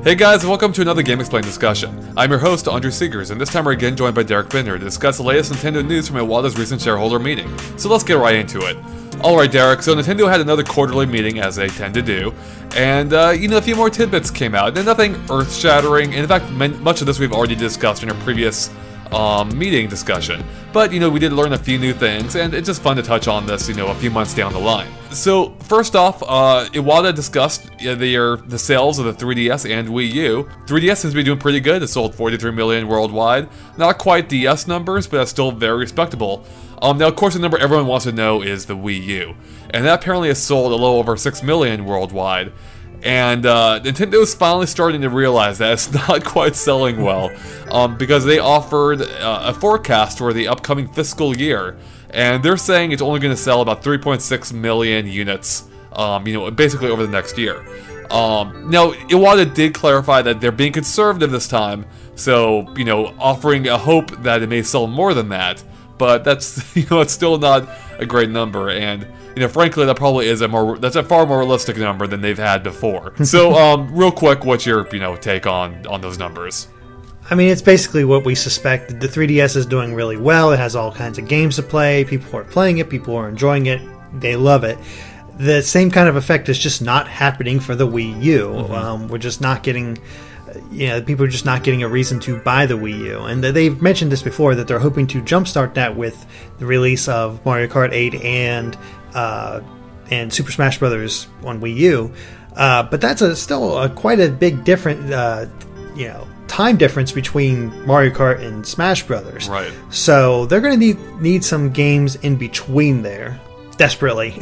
Hey guys, and welcome to another GameXplain discussion. I'm your host, Andrew Seegers, and this time we're again joined by Derek Binder to discuss the latest Nintendo news from Iwata's recent shareholder meeting. So let's get right into it. Alright Derek, so Nintendo had another quarterly meeting, as they tend to do, and a few more tidbits came out. And nothing earth-shattering, in fact, much of this we've already discussed in our previous meeting discussion. But, we did learn a few new things, and it's just fun to touch on this, a few months down the line. So, first off, Iwata discussed the sales of the 3DS and Wii U. 3DS seems to be doing pretty good. It sold 43 million worldwide. Not quite DS numbers, but that's still very respectable. Now, of course, the number everyone wants to know is the Wii U. And that apparently has sold a little over 6 million worldwide. And Nintendo's finally starting to realize that it's not quite selling well, because they offered a forecast for the upcoming fiscal year, and they're saying it's only going to sell about 3.6 million units, basically over the next year. Now, Iwata did clarify that they're being conservative this time, so, offering a hope that it may sell more than that, but that's, it's still not a great number, and frankly, that probably is that's a far more realistic number than they've had before. So, real quick, what's your, take on those numbers? I mean, it's basically what we suspected. The 3DS is doing really well. It has all kinds of games to play. People are playing it. People are enjoying it. They love it. The same kind of effect is just not happening for the Wii U. Mm-hmm. We're just not getting... people are just not getting a reason to buy the Wii U. And they've mentioned this before, that they're hoping to jumpstart that with the release of Mario Kart 8 and Super Smash Bros. On Wii U. But that's still quite a big time difference between Mario Kart and Smash Bros. Right. So they're going to need some games in between there. Desperately.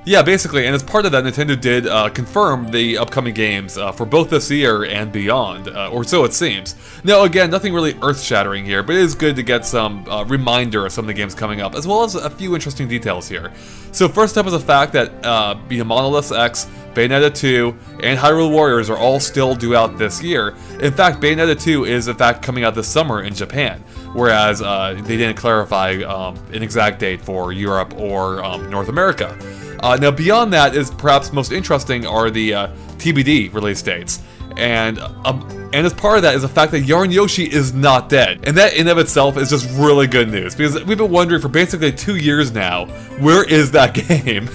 Yeah, basically, and as part of that, Nintendo did confirm the upcoming games for both this year and beyond, or so it seems. Now, again, nothing really earth-shattering here, but it is good to get some reminder of some of the games coming up, as well as a few interesting details here. So first up is the fact that Monolith X, Bayonetta 2, and Hyrule Warriors are all still due out this year. In fact, Bayonetta 2 is, in fact, coming out this summer in Japan, whereas they didn't clarify an exact date for Europe or North America. Now, beyond that is perhaps most interesting are the TBD release dates. And as part of that is the fact that Yarn Yoshi is not dead. And that in of itself is just really good news, because we've been wondering for basically 2 years now, where is that game?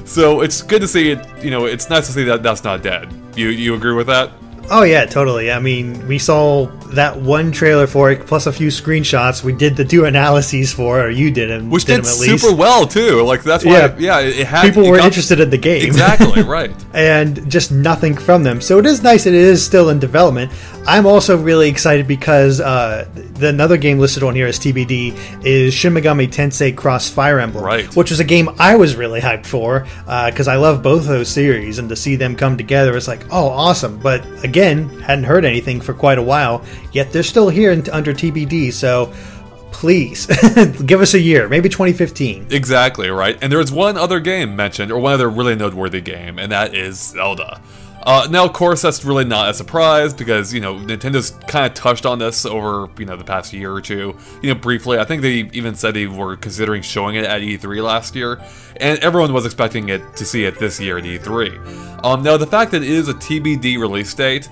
So it's good to see it, it's nice to see that that's not dead. You agree with that? Oh yeah, totally. I mean, we saw that one trailer for it, plus a few screenshots. We did the 2 analyses for it, or you did them. Which did them at least. super well, too. Like, that's why, it had... People were interested in the game. Exactly, right. And just nothing from them. So it is nice that it is still in development. I'm also really excited because another game listed on here as TBD is Shin Megami Tensei Cross Fire Emblem. Right. Which was a game I was really hyped for, because I love both those series, and to see them come together, it's like, oh, awesome. But again, hadn't heard anything for quite a while, yet they're still here under TBD, so please, give us a year, maybe 2015. Exactly, right. And there's one other game mentioned, or one other really noteworthy game, and that is Zelda. Now, of course, that's really not a surprise, because, Nintendo's kind of touched on this over, the past year or two, briefly. I think they even said they were considering showing it at E3 last year, and everyone was expecting to see it this year at E3. Now, the fact that it is a TBD release date,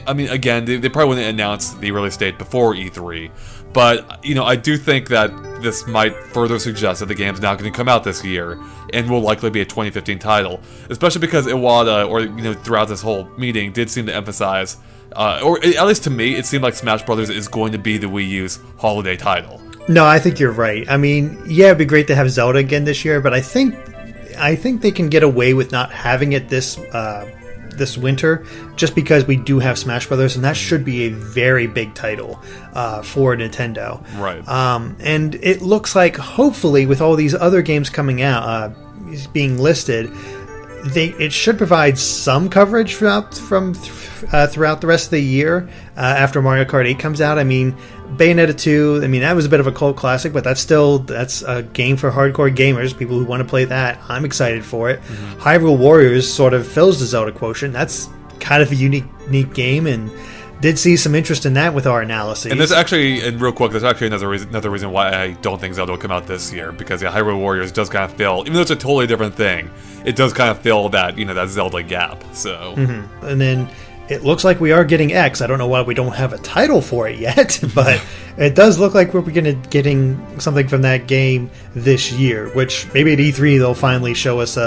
I mean, again, they probably wouldn't announce the release date before E3, but, I do think that this might further suggest that the game's not going to come out this year, and will likely be a 2015 title, especially because Iwata, or, throughout this whole meeting, did seem to emphasize, or at least to me, it seemed like Smash Bros. Is going to be the Wii U's holiday title. No, I think you're right. I mean, yeah, it'd be great to have Zelda again this year, but I think they can get away with not having it this winter, just because we do have Smash Brothers, and that should be a very big title for Nintendo. Right. And it looks like, hopefully, with all these other games coming out, being listed, it should provide some coverage from throughout the rest of the year after Mario Kart 8 comes out. I mean, Bayonetta 2, I mean, that was a bit of a cult classic, but that's a game for hardcore gamers, people who want to play that. I'm excited for it. Hyrule Warriors sort of fills the Zelda quotient. That's kind of a unique game, and did see some interest in that with our analysis. And there's actually, and real quick, there's actually another reason why I don't think Zelda will come out this year, because Hyrule Warriors does kind of fill, even though it's a totally different thing, it does kind of fill that, that Zelda gap, so. And then it looks like we are getting X. I don't know why we don't have a title for it yet, but it does look like we're getting something from that game this year, which maybe at E3 they'll finally show us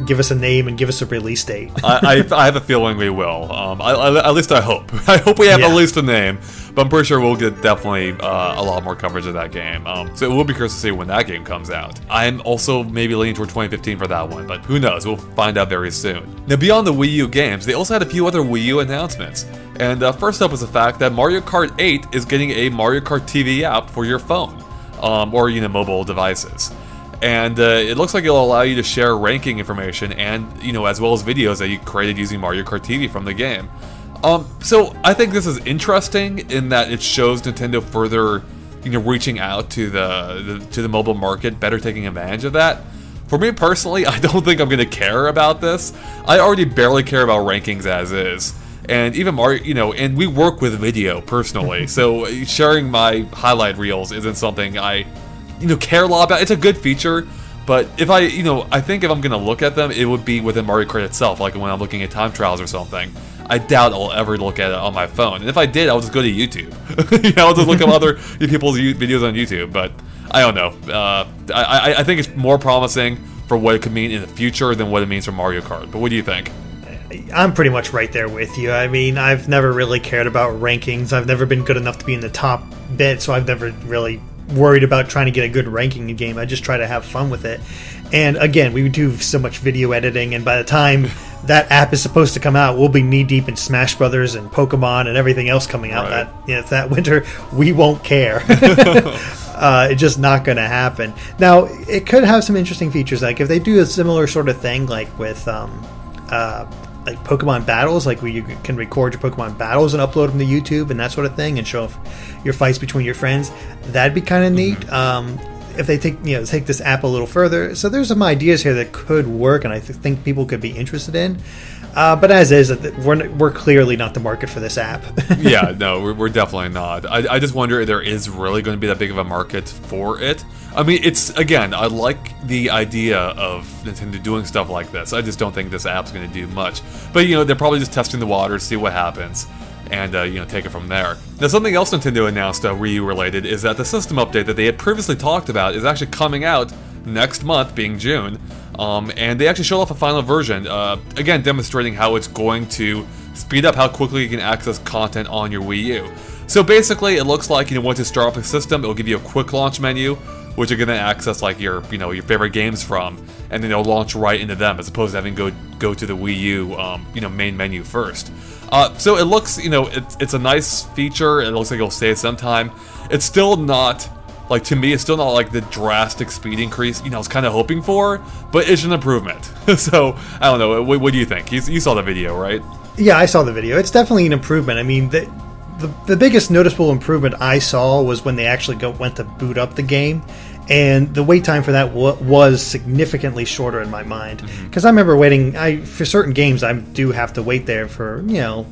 give us a name and give us a release date. I have a feeling we will. At least I hope. I hope we have at least a name, but I'm pretty sure we'll get definitely a lot more coverage of that game. So it will be curious to see when that game comes out. I'm also maybe leaning toward 2015 for that one, but who knows? We'll find out very soon. Now, beyond the Wii U games, they also had a few other Wii U announcements. And first up was the fact that Mario Kart 8 is getting a Mario Kart TV app for your phone, or mobile devices. And it looks like it'll allow you to share ranking information and, as well as videos that you created using Mario Kart TV from the game. So I think this is interesting in that it shows Nintendo further, reaching out to the mobile market, better taking advantage of that. For me personally, I don't think I'm going to care about this. I already barely care about rankings as is. And even Mario, and we work with video personally, so sharing my highlight reels isn't something I care a lot about. It's a good feature, but if I think if I'm gonna look at them, it would be within Mario Kart itself, like when I'm looking at time trials or something. I doubt I'll ever look at it on my phone, and if I did, I'll just go to YouTube. I'll just look up other people's videos on YouTube, but I don't know. I think it's more promising for what it could mean in the future than what it means for Mario Kart, but what do you think? I'm pretty much right there with you. I mean, I've never really cared about rankings. I've never been good enough to be in the top bit, so I've never really worried about trying to get a good ranking in a game. I just try to have fun with it. And again, we do so much video editing, and by the time that app is supposed to come out, we'll be knee deep in Smash Brothers and Pokemon and everything else coming out that winter. We won't care. It's just not going to happen. Now, it could have some interesting features, like if they do a similar sort of thing, like with like Pokemon battles, like where you can record your Pokemon battles and upload them to YouTube and that sort of thing, and show your fights between your friends. That'd be kind of neat. If they take this app a little further. So there's some ideas here that could work, and I think people could be interested in. But as is, we're clearly not the market for this app. Yeah, no, we're definitely not. I just wonder if there is really going to be that big of a market for it. I mean, I like the idea of Nintendo doing stuff like this. I just don't think this app's going to do much. But, they're probably just testing the waters, see what happens, and, take it from there. Now, something else Nintendo announced Wii U related is that the system update that they had previously talked about is actually coming out next month, being June. And they actually showed off a final version, again, demonstrating how it's going to speed up how quickly you can access content on your Wii U. So basically, it looks like, once you start up the system, it'll give you a quick launch menu, which you're going to access like your favorite games from, and then it'll launch right into them, as opposed to having to go to the Wii U, main menu first. So it looks, it's a nice feature. It looks like it'll save some time. It's still not, like, to me, it's still not like the drastic speed increase, I was kind of hoping for, but it's an improvement. So, I don't know, what do you think? You saw the video, right? Yeah, I saw the video. It's definitely an improvement. I mean, the biggest noticeable improvement I saw was when they actually went to boot up the game, and the wait time for that was significantly shorter in my mind. Because I remember waiting, for certain games, I do have to wait there for, a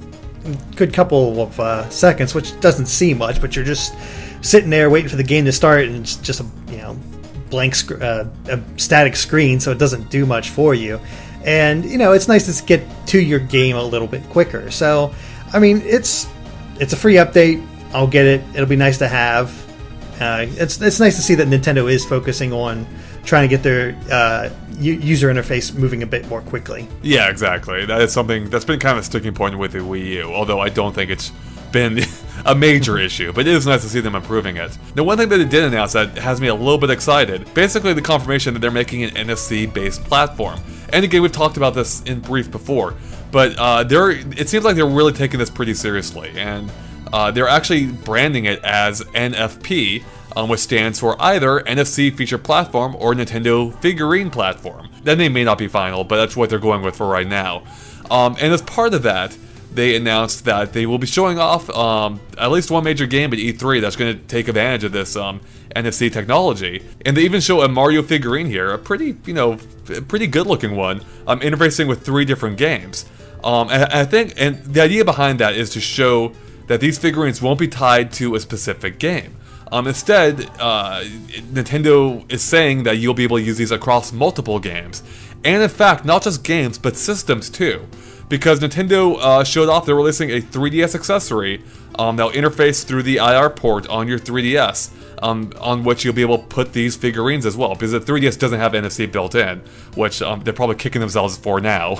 good couple of seconds, which doesn't seem much, but you're just sitting there waiting for the game to start, and it's just a blank a static screen, so it doesn't do much for you. And it's nice to get to your game a little bit quicker. So I mean, it's a free update. I'll get it. It'll be nice to have. It's nice to see that Nintendo is focusing on trying to get their user interface moving a bit more quickly. Yeah, exactly. That is something that's been kind of a sticking point with the Wii U, although I don't think it's been a major issue, but it is nice to see them improving it. Now, one thing that they did announce that has me a little bit excited, basically the confirmation that they're making an NFC-based platform. And again, we've talked about this in brief before, but it seems like they're really taking this pretty seriously, and they're actually branding it as NFP, which stands for either NFC Feature Platform or Nintendo Figurine Platform. That name may not be final, but that's what they're going with for right now. And as part of that, they announced that they will be showing off at least one major game at E3 that's going to take advantage of this NFC technology. And they even show a Mario figurine here, a pretty, pretty good-looking one, interfacing with 3 different games. And I think, and the idea behind that is to show that these figurines won't be tied to a specific game. Instead, Nintendo is saying that you'll be able to use these across multiple games. And in fact, not just games, but systems too. Because Nintendo showed off they're releasing a 3DS accessory that'll interface through the IR port on your 3DS, on which you'll be able to put these figurines as well. Because the 3DS doesn't have NFC built in, which they're probably kicking themselves for now.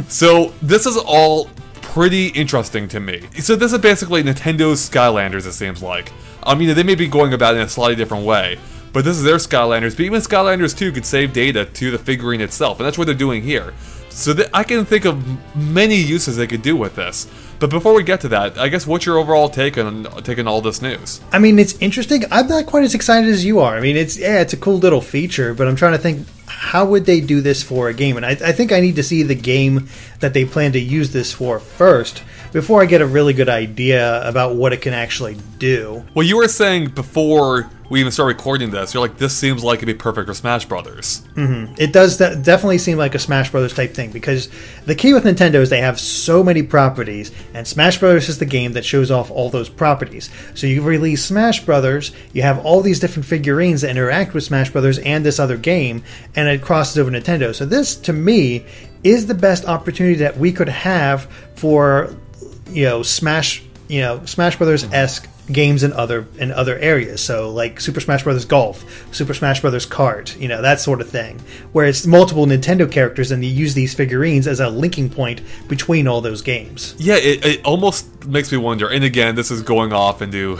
So this is all pretty interesting to me. So this is basically Nintendo's Skylanders, it seems like. They may be going about it in a slightly different way, but this is their Skylanders. But even Skylanders 2 could save data to the figurine itself, and that's what they're doing here. So I can think of many uses they could do with this. But before we get to that, I guess what's your overall take on taking all this news? It's interesting. I'm not quite as excited as you are. It's a cool little feature, but I'm trying to think, how would they do this for a game? And I think I need to see the game that they plan to use this for first, before I get a really good idea about what it can actually do. Well, you were saying before we even start recording this, you're like, this seems like it'd be perfect for Smash Brothers. Mm-hmm. It does definitely seem like a Smash Brothers type thing, because the key with Nintendo is they have so many properties, and Smash Brothers is the game that shows off all those properties. So you release Smash Brothers, you have all these different figurines that interact with Smash Brothers and this other game, and it crosses over Nintendo. So this, to me, is the best opportunity that we could have for Smash Brothers-esque games in other areas. So like Super Smash Bros. Golf, Super Smash Bros. Kart, that sort of thing, where it's multiple Nintendo characters and you use these figurines as a linking point between all those games. Yeah, it almost makes me wonder, and again, this is going off into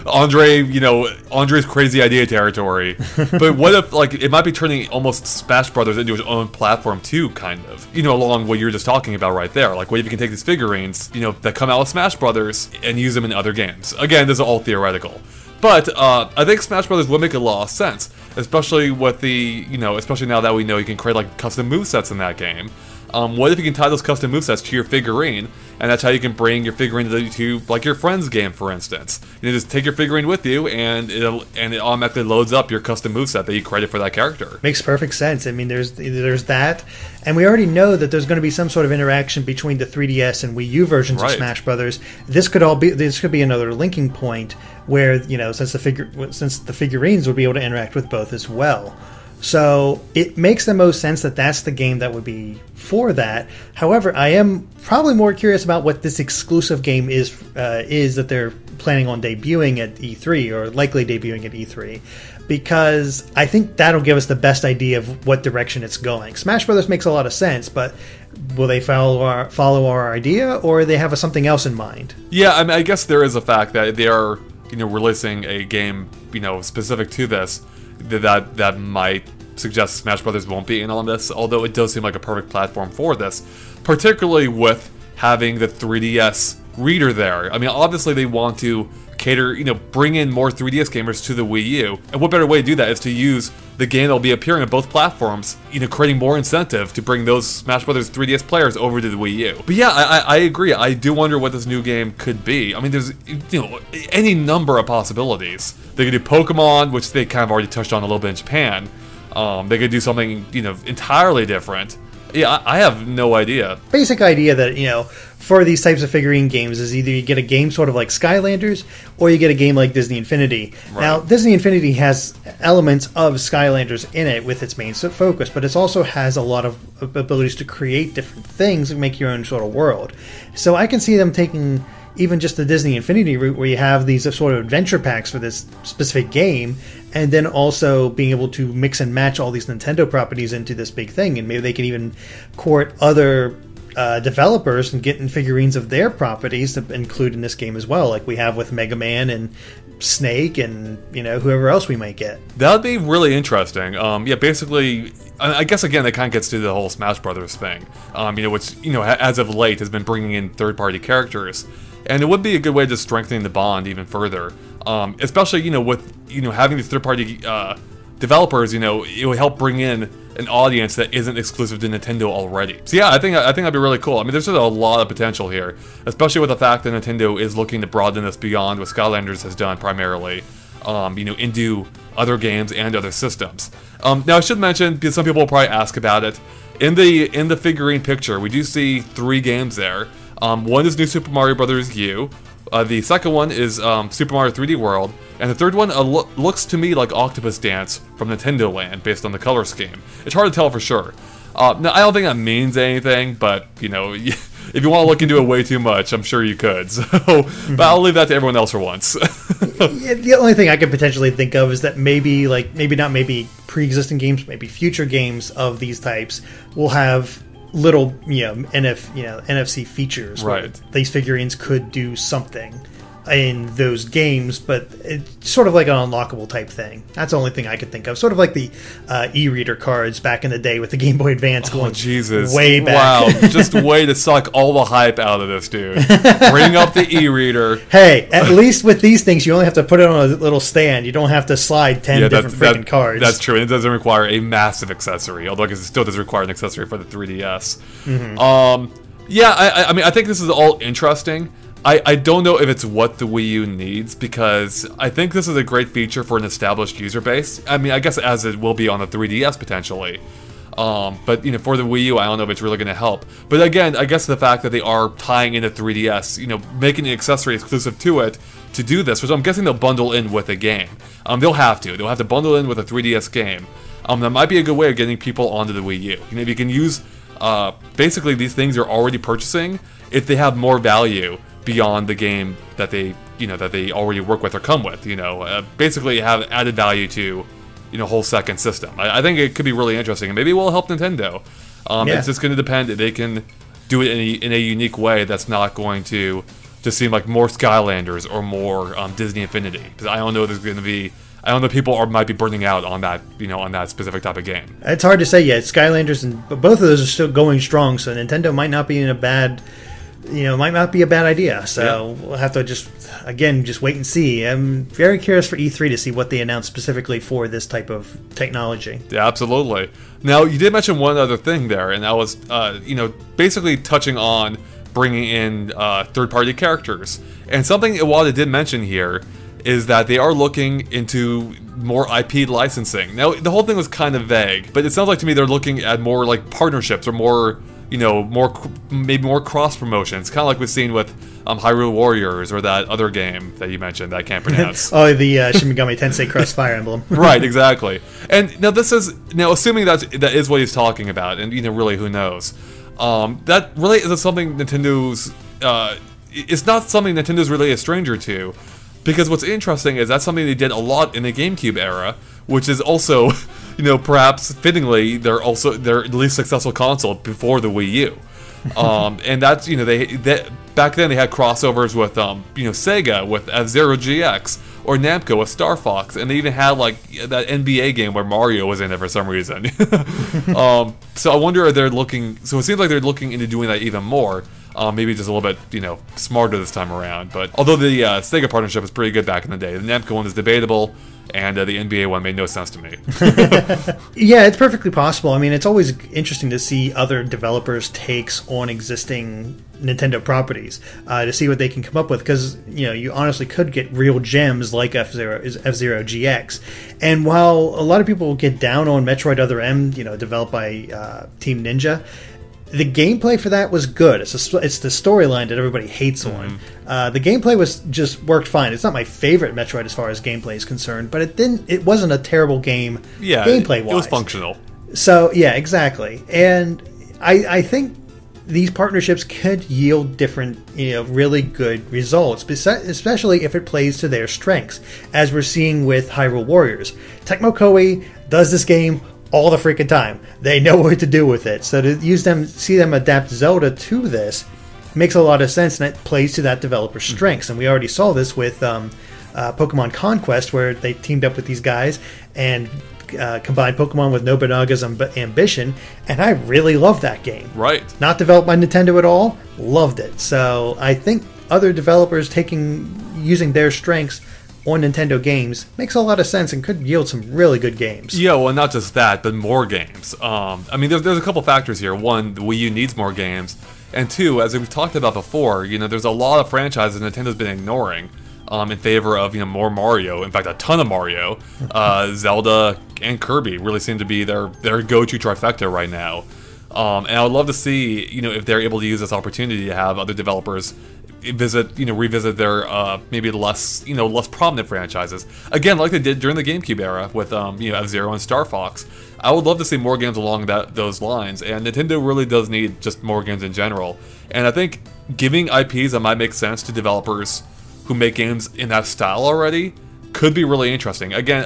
Andre's crazy idea territory. But what if, it might be turning almost Smash Brothers into its own platform too, kind of. Along what you're just talking about right there. Like, what if you can take these figurines, that come out with Smash Brothers and use them in other games? Again, this is all theoretical. But I think Smash Brothers would make a lot of sense, especially with especially now that we know you can create custom movesets in that game. What if you can tie those custom movesets to your figurine, and that's how you can bring your figurine to your friend's game, for instance. Just take your figurine with you, and it automatically loads up your custom moveset that you created for that character. Makes perfect sense. There's that, and we already know that there's going to be some sort of interaction between the 3DS and Wii U versions of Smash Brothers. This could be another linking point where since the figurines would be able to interact with both as well. So it makes the most sense that that's the game that would be for that. However, I am probably more curious about what this exclusive game is that they're planning on debuting at E3, or likely debuting at E3, because I think that'll give us the best idea of what direction it's going. Smash Brothers makes a lot of sense, but will they follow our idea, or they have something else in mind? Yeah, I guess there is a fact that they are releasing a game specific to this. That might suggest Smash Brothers won't be in on this, although it does seem like a perfect platform for this, particularly with having the 3DS reader there. Obviously they want to cater, bring in more 3DS gamers to the Wii U, and what better way to do that is to use the game that'll be appearing on both platforms, creating more incentive to bring those Smash Brothers 3DS players over to the Wii U. But yeah, I agree. I do wonder what this new game could be. There's any number of possibilities. They could do Pokemon, which they kind of already touched on a little bit in Japan. They could do something entirely different. Yeah, I have no idea. Basic idea that, for these types of figurine games is either you get a game sort of like Skylanders, or you get a game like Disney Infinity. Right. Now, Disney Infinity has elements of Skylanders in it with its main focus, but it also has a lot of abilities to create different things and make your own sort of world. So I can see them taking even just the Disney Infinity route, where you have these sort of adventure packs for this specific game, and then also being able to mix and match all these Nintendo properties into this big thing. And maybe they can even court other developers and get in figurines of their properties to include in this game as well, like we have with Mega Man and Snake and whoever else we might get. That would be really interesting. Yeah, basically, I guess again that kind of gets to the whole Smash Brothers thing. Which as of late has been bringing in third-party characters, and it would be a good way to strengthen the bond even further. Especially with having these third-party developers, it would help bring in an audience that isn't exclusive to Nintendo already. So yeah, I think that'd be really cool. I mean, there's just a lot of potential here, especially with the fact that Nintendo is looking to broaden this beyond what Skylanders has done primarily, into other games and other systems. Now I should mention, because some people will probably ask about it, in the figurine picture, we do see 3 games there. One is New Super Mario Bros. U. The second one is Super Mario 3D World, and the third one looks to me like Octopus Dance from Nintendo Land, based on the color scheme. It's hard to tell for sure. Now, I don't think that means anything, but, you know, if you want to look into it way too much, I'm sure you could. So, but I'll leave that to everyone else for once. The only thing I could potentially think of is that maybe pre-existing games, maybe future games of these types will have little, NFC features. Right. These figurines could do something in those games, but it's sort of like an unlockable type thing. That's the only thing I could think of. Sort of like the e-reader cards back in the day with the Game Boy Advance going way back. Wow, just a way to suck all the hype out of this, dude. Bring up the e-reader. Hey, at least with these things, you only have to put it on a little stand. You don't have to slide 10 different freaking cards. That's true, and it doesn't require a massive accessory, although I guess it still does require an accessory for the 3DS. Yeah, I mean, I think this is all interesting. I don't know if it's what the Wii U needs, because I think this is a great feature for an established user base. I mean, I guess as it will be on the 3DS potentially. But, for the Wii U, I don't know if it's really going to help. But again, I guess the fact that they are tying into 3DS, making the accessory exclusive to it to do this, which I'm guessing they'll bundle in with a game. They'll have to. They'll have to bundle in with a 3DS game. That might be a good way of getting people onto the Wii U. If you can use, basically these things you're already purchasing, if they have more value beyond the game that they already work with or come with, basically have added value to, whole second system. I think it could be really interesting, and maybe it will help Nintendo. It's just going to depend if they can do it in a unique way that's not going to just seem like more Skylanders or more Disney Infinity. Because I don't know people might be burning out on that, on that specific type of game. It's hard to say yet. Skylanders but both of those are still going strong, so Nintendo might not be in a bad. Might not be a bad idea. So We'll have to just wait and see. I'm very curious for E3 to see what they announce specifically for this type of technology. Yeah, absolutely. Now, you did mention one other thing there, and that was, basically touching on bringing in third-party characters. And something Iwata did mention here is that they are looking into more IP licensing. Now, the whole thing was kind of vague, but it sounds like to me they're looking at more like partnerships or more maybe more cross promotions, kind of like we've seen with Hyrule Warriors or that other game that you mentioned that I can't pronounce. Oh, the Shin Megami Tensei Cross Fire Emblem. Right, exactly. And now assuming that is what he's talking about, and really who knows, that really isn't something Nintendo's. It's not something Nintendo's really a stranger to, because what's interesting is that's something they did a lot in the GameCube era, which is also. Perhaps fittingly, they're least successful console before the Wii U, and that's they back then they had crossovers with Sega with F-Zero GX or Namco with Star Fox, and they even had like that NBA game where Mario was in it for some reason. So I wonder if they're looking. So it seems like they're looking into doing that even more. Maybe just a little bit smarter this time around. But although the Sega partnership was pretty good back in the day, the Namco one is debatable. And the NBA one made no sense to me. Yeah, it's perfectly possible. I mean, it's always interesting to see other developers' takes on existing Nintendo properties to see what they can come up with. Because you honestly could get real gems like F-Zero GX. And while a lot of people get down on Metroid Other M, developed by Team Ninja. The gameplay for that was good. It's the storyline that everybody hates on. The gameplay worked fine. It's not my favorite Metroid as far as gameplay is concerned, but it wasn't a terrible game. Yeah, gameplay-wise. It was functional. So yeah, exactly. And I think these partnerships could yield different, really good results, especially if it plays to their strengths, as we're seeing with Hyrule Warriors. Tecmo Koei does this game all the freaking time. They know what to do with it. So to see them adapt Zelda to this makes a lot of sense, and it plays to that developer's strengths. And we already saw this with Pokemon Conquest, where they teamed up with these guys and combined Pokemon with Nobunaga's ambition, and I really loved that game. Right. Not developed by Nintendo at all, loved it. So I think other developers using their strengths on Nintendo games makes a lot of sense and could yield some really good games. Yeah, well, not just that, but more games. I mean, there's a couple factors here. One, the Wii U needs more games. And two, as we've talked about before, there's a lot of franchises Nintendo's been ignoring in favor of, more Mario. In fact, a ton of Mario. Zelda and Kirby really seem to be their go-to trifecta right now. And I would love to see, if they're able to use this opportunity to have other developers revisit their maybe less prominent franchises again, like they did during the GameCube era with F-Zero and Star Fox. I would love to see more games along those lines, and Nintendo really does need just more games in general. And I think giving IPs that might make sense to developers who make games in that style already could be really interesting. Again,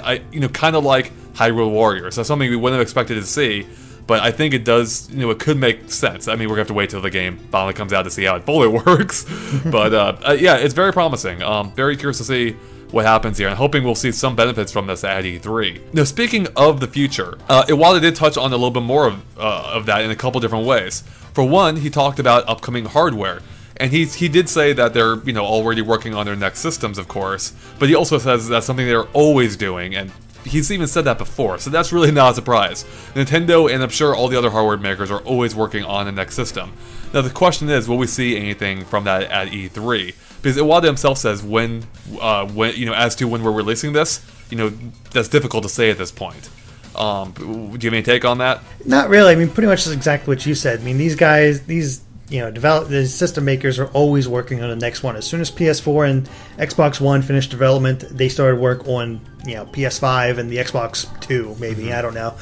kind of like Hyrule Warriors. That's something we wouldn't have expected to see. But I think it does, it could make sense. I mean, we're going to have to wait till the game finally comes out to see how it fully works. But yeah, it's very promising. Very curious to see what happens here, and hoping we'll see some benefits from this at E3. Now, speaking of the future, Iwata did touch on a little bit more of that in a couple different ways. For one, he talked about upcoming hardware. And he did say that they're, already working on their next systems, of course. But he also says that's something they're always doing, and he's even said that before, so that's really not a surprise. Nintendo, and I'm sure all the other hardware makers, are always working on the next system. Now the question is, will we see anything from that at E3? Because Iwata himself says when as to when we're releasing this, that's difficult to say at this point. Do you have any take on that? Not really. I mean, pretty much exactly what you said. I mean, these guys, the system makers are always working on the next one. As soon as PS4 and Xbox One finished development, they started work on PS5 and the Xbox 2, maybe. Mm-hmm. I don't know.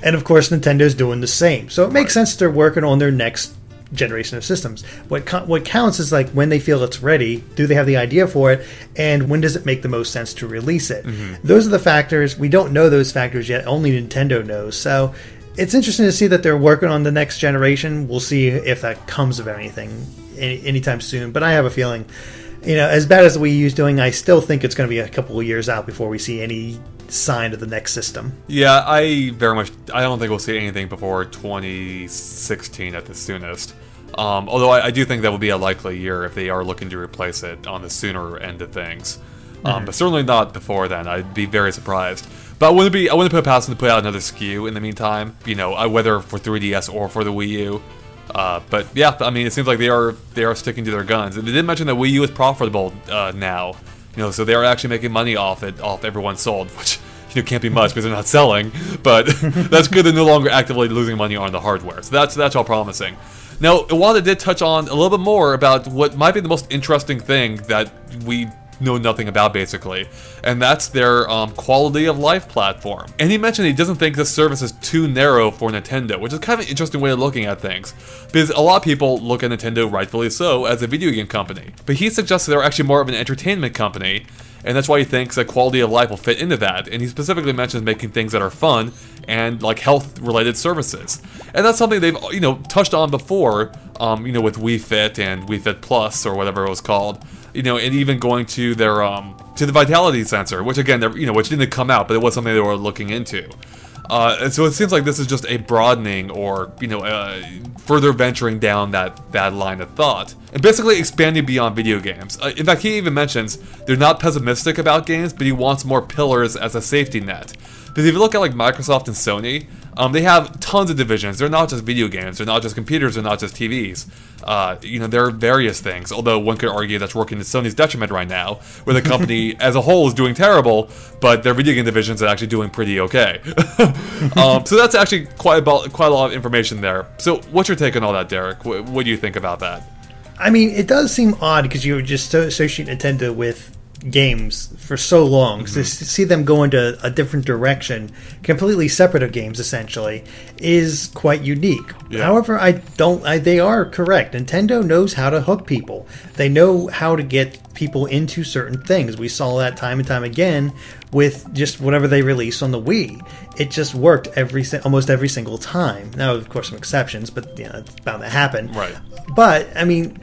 And of course, Nintendo's doing the same. So it makes sense that they're working on their next generation of systems. What counts is like when they feel it's ready, do they have the idea for it, and when does it make the most sense to release it? Mm-hmm. Those are the factors. We don't know those factors yet. Only Nintendo knows. So it's interesting to see that they're working on the next generation. We'll see if that comes of anything anytime soon. But I have a feeling, as bad as the Wii U's doing, I still think it's going to be a couple of years out before we see any sign of the next system. Yeah, I don't think we'll see anything before 2016 at the soonest. Although I do think that would be a likely year if they are looking to replace it on the sooner end of things. But certainly not before then. I'd be very surprised. But I wouldn't put it past them to put out another SKU in the meantime, whether for 3DS or for the Wii U. But yeah, I mean, it seems like they are sticking to their guns. And they did mention that Wii U is profitable now, so they are actually making money off everyone sold, which can't be much because they're not selling. But that's good. They're no longer actively losing money on the hardware, so that's all promising. Now, Iwata did touch on a little bit more about what might be the most interesting thing that we know nothing about, basically, and that's their quality of life platform. And he mentioned he doesn't think this service is too narrow for Nintendo, which is kind of an interesting way of looking at things, because a lot of people look at Nintendo, rightfully so, as a video game company, but he suggests they're actually more of an entertainment company, and that's why he thinks that quality of life will fit into that. And he specifically mentions making things that are fun and like health-related services, and that's something they've touched on before, with Wii Fit and Wii Fit Plus or whatever it was called. And even going to their to the vitality sensor, which again, which didn't come out, but it was something they were looking into. And so it seems like this is just a broadening or further venturing down that line of thought, and basically expanding beyond video games. In fact, he even mentions they're not pessimistic about games, but he wants more pillars as a safety net. Because if you look at like Microsoft and Sony, they have tons of divisions. They're not just video games. They're not just computers. They're not just TVs. There are various things. Although one could argue that's working to Sony's detriment right now, where the company as a whole is doing terrible, but their video game divisions are actually doing pretty okay. So that's actually quite a lot of information there. So what's your take on all that, Derek? What do you think about that? I mean, it does seem odd because you just associate Nintendo with games for so long. Mm-hmm. So to see them go into a different direction, completely separate of games, essentially, is quite unique. Yeah. However, they are correct. Nintendo knows how to hook people. They know how to get people into certain things. We saw that time and time again with just whatever they released on the Wii. It just worked almost every single time. Now, of course, some exceptions, but it's bound to happen. Right. But, I mean,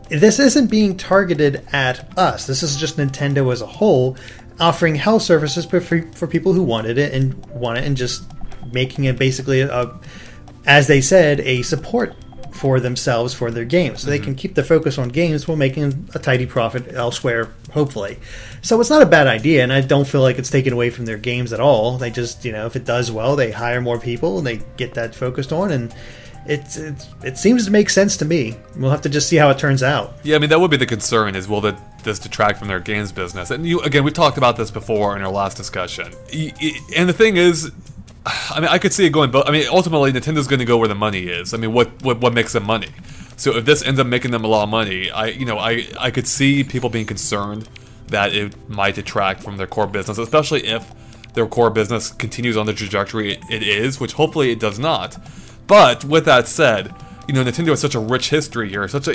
this isn't being targeted at us. This is just Nintendo as a whole offering health services for people who wanted it and just making it basically, as they said, a support for themselves for their games. So they can keep the focus on games while making a tidy profit elsewhere hopefully. So it's not a bad idea, and I don't feel like it's taken away from their games at all. They just, if it does well, they hire more people, and they get that focused on, and it seems to make sense to me. We'll have to just see how it turns out. Yeah, I mean, that would be the concern, is will this detract from their games business? And again, we've talked about this before in our last discussion. And the thing is, I mean, I could see it going, but I mean, ultimately, Nintendo's going to go where the money is. I mean, what makes them money? So if this ends up making them a lot of money, I could see people being concerned that it might detract from their core business, especially if their core business continues on the trajectory it is, which hopefully it does not. But with that said, Nintendo has such a rich history here, such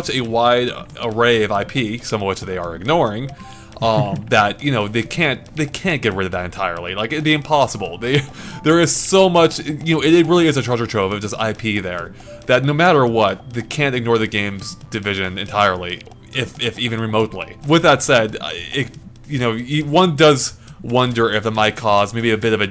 a wide array of IP, some of which they are ignoring, that they can't get rid of that entirely. Like, it'd be impossible. There is so much, it really is a treasure trove of just IP there, that no matter what, they can't ignore the games division entirely, if even remotely. With that said, one does wonder if it might cause maybe a bit of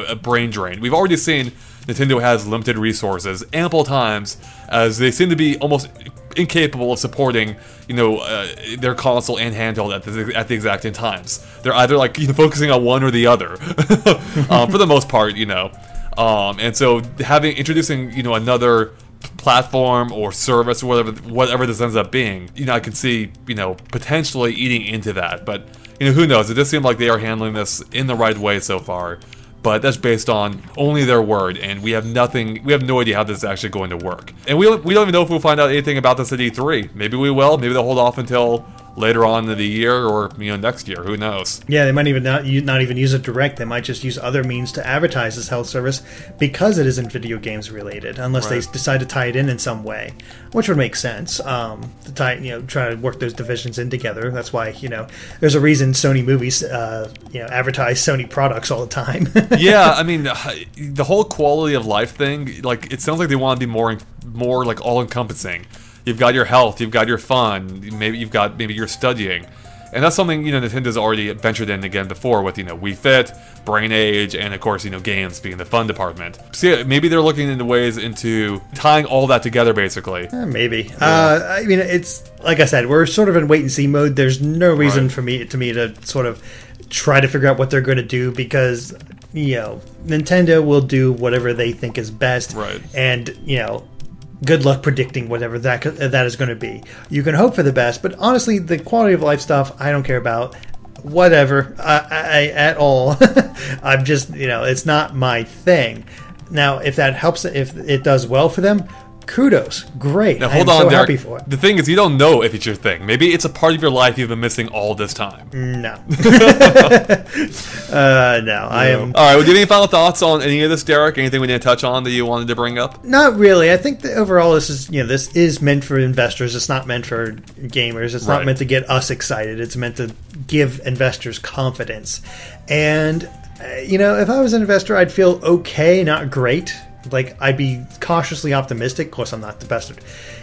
a brain drain. We've already seen Nintendo has limited resources ample times, as they seem to be almost incapable of supporting their console and handheld at the exact same times. They're either like focusing on one or the other for the most part, and so introducing another platform or service or whatever this ends up being, I can see potentially eating into that. But who knows? It does seem like they are handling this in the right way so far. But that's based on only their word, and we have no idea how this is actually going to work. And we don't even know if we'll find out anything about this at E3. Maybe we will, maybe they'll hold off until later on in the year, or next year, who knows. Yeah, they might even not even use it direct. They might just use other means to advertise this health service because it isn't video games related, unless they decide to tie it in some way, which would make sense. To try to work those divisions in together. That's why there's a reason Sony movies advertise Sony products all the time. Yeah, I mean, the whole quality of life thing, like, it sounds like they want to be more like all encompassing. You've got your health, you've got your fun, maybe you've got your studying. And that's something, Nintendo's already ventured in again before with, Wii Fit, Brain Age, and of course, games being the fun department. So yeah, maybe they're looking into ways into tying all that together, basically. Maybe. Yeah. I mean, it's, like I said, we're sort of in wait-and-see mode. There's no reason for me to sort of try to figure out what they're going to do, because, Nintendo will do whatever they think is best. Right. And, good luck predicting whatever that is going to be. You can hope for the best, but honestly, the quality of life stuff, I don't care about. Whatever, I at all. I'm just, it's not my thing. Now, if that helps, if it does well for them, kudos, great. Now, hold on, so Derek. happy for it. The thing is, you don't know if it's your thing. Maybe it's a part of your life you've been missing all this time. No. No, I am. All right, well, do you have any final thoughts on any of this, Derek? Anything we didn't touch on that you wanted to bring up? Not really. I think that overall, this is meant for investors. It's not meant for gamers. It's not meant to get us excited. It's meant to give investors confidence. And if I was an investor, I'd feel okay, not great. Like, I'd be cautiously optimistic. Of course, I'm not the best,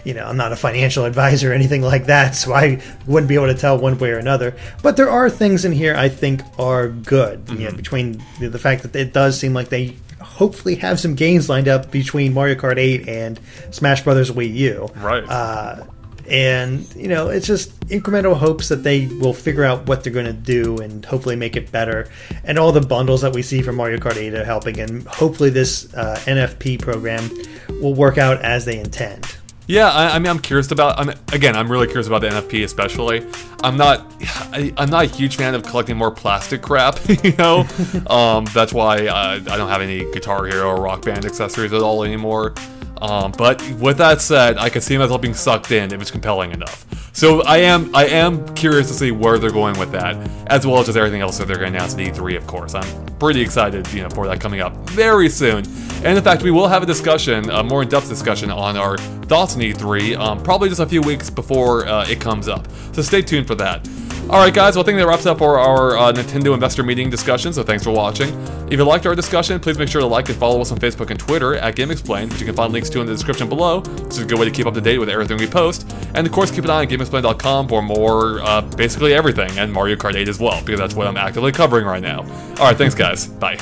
I'm not a financial advisor or anything like that, so I wouldn't be able to tell one way or another. But there are things in here I think are good. Mm-hmm. Between the fact that it does seem like they hopefully have some games lined up between Mario Kart 8 and Smash Brothers Wii U. Right. And, it's just incremental hopes that they will figure out what they're going to do and hopefully make it better. And all the bundles that we see from Mario Kart 8 are helping. And hopefully this NFP program will work out as they intend. Yeah, I mean, I'm curious about. I'm really curious about the NFP, especially. I'm not a huge fan of collecting more plastic crap. That's why I don't have any Guitar Hero or Rock Band accessories at all anymore. But with that said, I can see myself being sucked in if it's compelling enough. So I am curious to see where they're going with that, as well as just everything else that they're going to announce at E3, of course. I'm pretty excited, for that coming up very soon. And in fact, we will have a discussion, a more in-depth discussion on our thoughts on E3, probably just a few weeks before it comes up. So stay tuned for that. Alright guys, well I think that wraps up for our Nintendo investor meeting discussion, so thanks for watching. If you liked our discussion, please make sure to like and follow us on Facebook and Twitter at GameXplain, which you can find links to in the description below. It's a good way to keep up to date with everything we post. And of course, keep an eye on GameXplain.com for more, basically everything, and Mario Kart 8 as well, because that's what I'm actively covering right now. Alright, thanks guys. Bye.